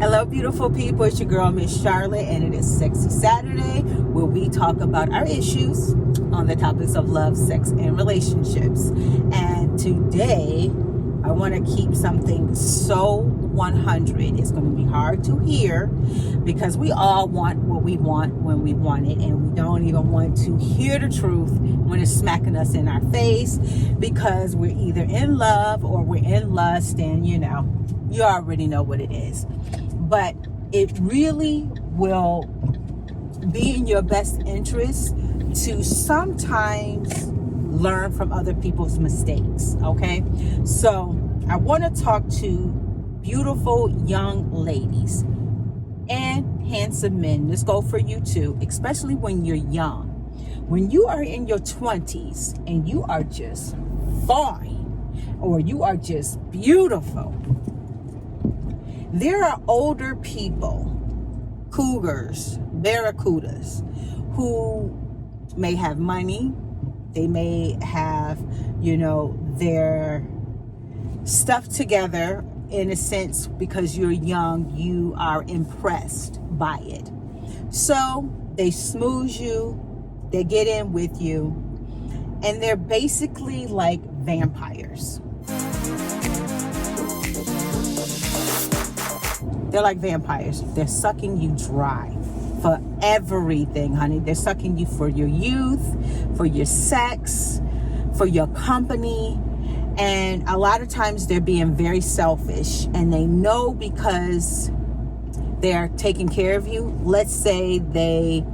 Hello, beautiful people. It's your girl, Miss Charlotte, and it is Sexy Saturday, where we talk about our issues on the topics of love, sex, and relationships. And today, I want to keep something so 100. It's going to be hard to hear because we all want what we want when we want it, and we don't even want to hear the truth when it's smacking us in our face because we're either in love or we're in lust, and you already know what it is. But it really will be in your best interest to sometimes learn from other people's mistakes, okay? So I want to talk to beautiful young ladies and handsome men. This go for you too, especially when you're young. When you are in your 20s and you are just fine or you are just beautiful, there are older people, cougars, barracudas, who may have money. They may have, their stuff together in a sense because you're young, you are impressed by it. So they smooze you, they get in with you, and they're basically like vampires. They're like vampires. They're sucking you dry for everything, honey. They're sucking you for your youth, for your sex, for your company. And a lot of times they're being very selfish, and they know because they're taking care of you. Let's say they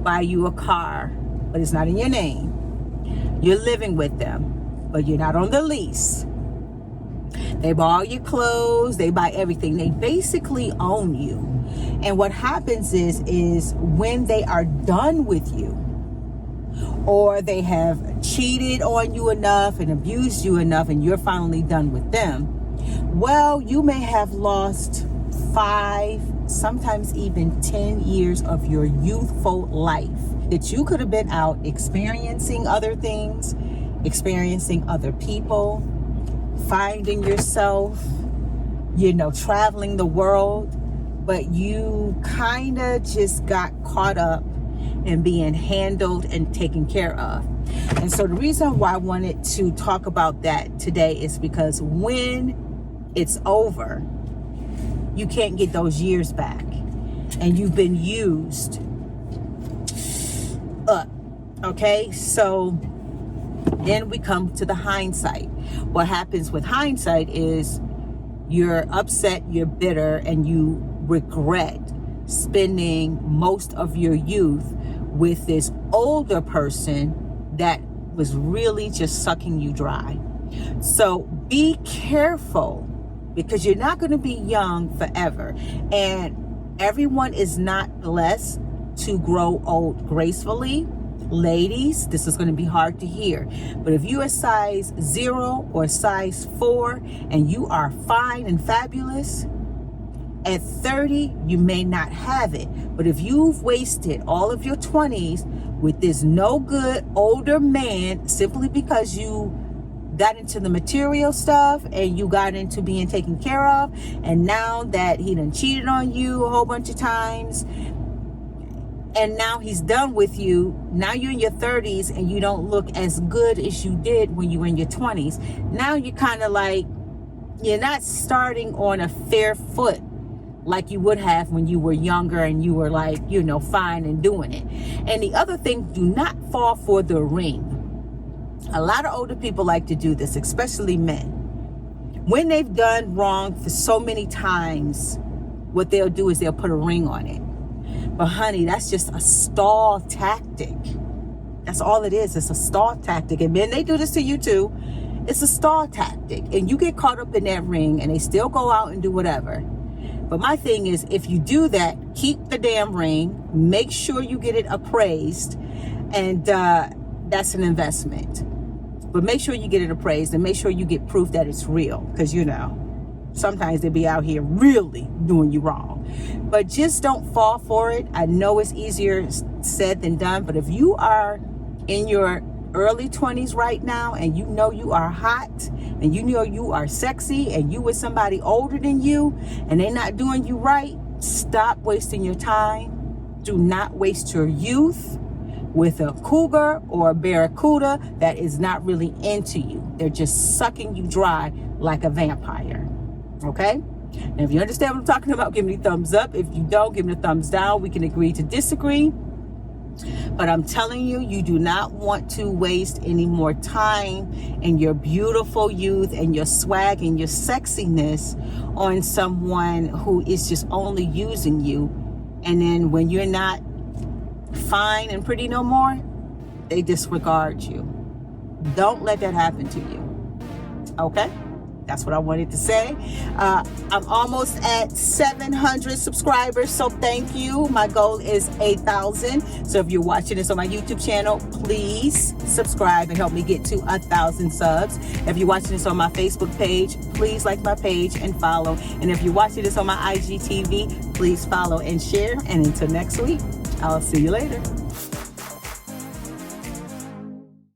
buy you a car, but it's not in your name. You're living with them, but you're not on the lease. They buy all your clothes, they buy everything. They basically own you. And what happens is when they are done with you, or they have cheated on you enough and abused you enough, and you're finally done with them, well, you may have lost 5, sometimes even 10 years of your youthful life that you could have been out experiencing other things, experiencing other people, finding yourself, traveling the world, but you kind of just got caught up in being handled and taken care of. And so the reason why I wanted to talk about that today is because when it's over, you can't get those years back, and you've been used up. Okay, so then we come to the hindsight. What happens with hindsight is you're upset, you're bitter, and you regret spending most of your youth with this older person that was really just sucking you dry. So be careful, because you're not going to be young forever, and everyone is not blessed to grow old gracefully. Ladies, this is going to be hard to hear, but if you are size 0 or size 4 and you are fine and fabulous, at 30 you may not have it. But if you've wasted all of your 20s with this no good older man simply because you got into the material stuff and you got into being taken care of, and now that he done cheated on you a whole bunch of times, and now he's done with you, now you're in your 30s and you don't look as good as you did when you were in your 20s. Now you're kind of like, you're not starting on a fair foot like you would have when you were younger and you were like, fine and doing it. And the other thing, do not fall for the ring. A lot of older people like to do this, especially men. When they've done wrong for so many times, what they'll do is they'll put a ring on it. But honey, that's just a stall tactic. That's all it is. It's a stall tactic. And men, they do this to you too. It's a stall tactic. And you get caught up in that ring and they still go out and do whatever. But my thing is, if you do that, keep the damn ring. Make sure you get it appraised. And that's an investment. But make sure you get it appraised and make sure you get proof that it's real. Because, sometimes they be out here really doing you wrong. But just don't fall for it. I know it's easier said than done, but if you are in your early 20s right now and you know you are hot and you know you are sexy and you with somebody older than you and they're not doing you right, stop wasting your time. Do not waste your youth with a cougar or a barracuda that is not really into you. They're just sucking you dry like a vampire. Okay? And if you understand what I'm talking about, give me a thumbs up. If you don't, give me a thumbs down. We can agree to disagree. But I'm telling you, you do not want to waste any more time in your beautiful youth and your swag and your sexiness on someone who is just only using you. And then when you're not fine and pretty no more, they disregard you. Don't let that happen to you. Okay? That's what I wanted to say. I'm almost at 700 subscribers, so thank you. My goal is 8,000. So if you're watching this on my YouTube channel, please subscribe and help me get to 1,000 subs. If you're watching this on my Facebook page, please like my page and follow. And if you're watching this on my IGTV, please follow and share. And until next week, I'll see you later.